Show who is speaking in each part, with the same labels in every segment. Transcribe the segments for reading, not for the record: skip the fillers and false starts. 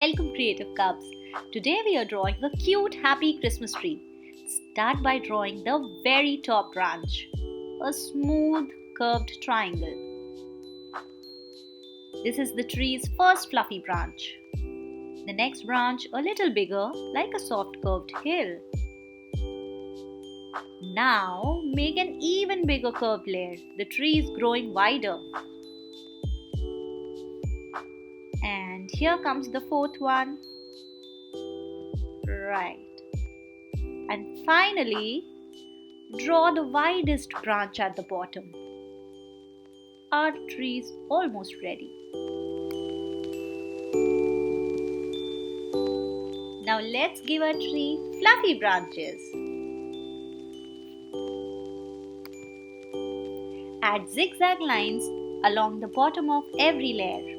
Speaker 1: Welcome Creative Cubs. Today we are drawing a cute happy Christmas tree. Start by drawing the very top branch, a smooth curved triangle. This is the tree's first fluffy branch. The next branch a little bigger, like a soft curved hill. Now make an even bigger curved layer. The tree is growing wider. And here comes the fourth one. Right. And finally, draw the widest branch at the bottom. Our tree is almost ready. Now let's give our tree fluffy branches. Add zigzag lines along the bottom of every layer.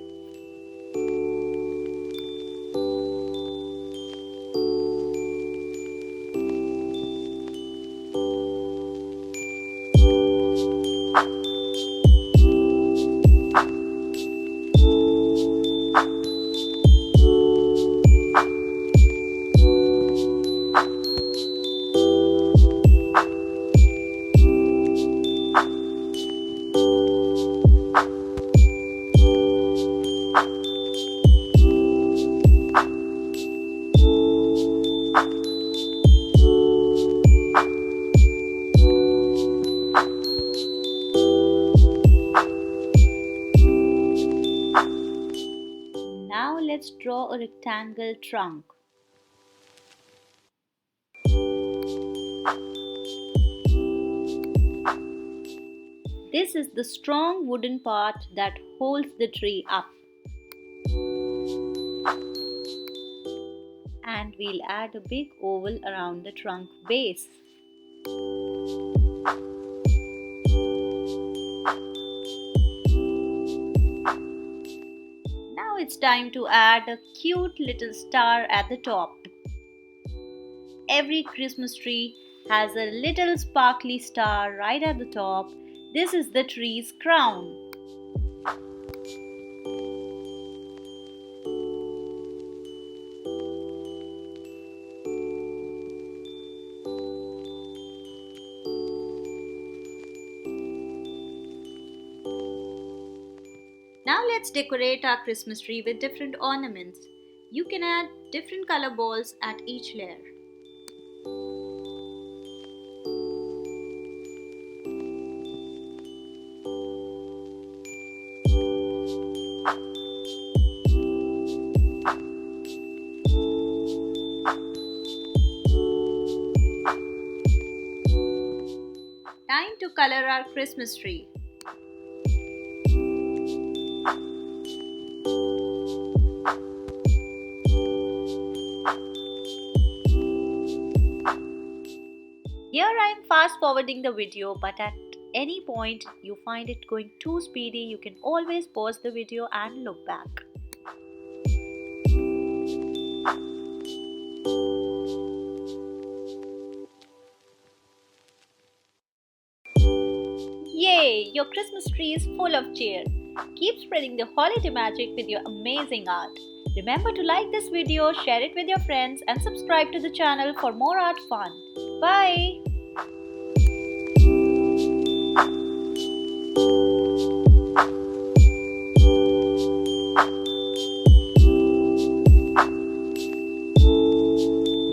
Speaker 1: Now let's draw a rectangle trunk. This is the strong wooden part that holds the tree up. And we'll add a big oval around the trunk base. Now it's time to add a cute little star at the top. Every Christmas tree has a little sparkly star right at the top. This is the tree's crown. Now let's decorate our Christmas tree with different ornaments. You can add different color balls at each layer. Time to color our Christmas tree. Here I am fast forwarding the video, but at any point you find it going too speedy, you can always pause the video and look back. Yay! Your Christmas tree is full of cheer. Keep spreading the holiday magic with your amazing art. Remember to like this video, share it with your friends and subscribe to the channel for more art fun. Bye!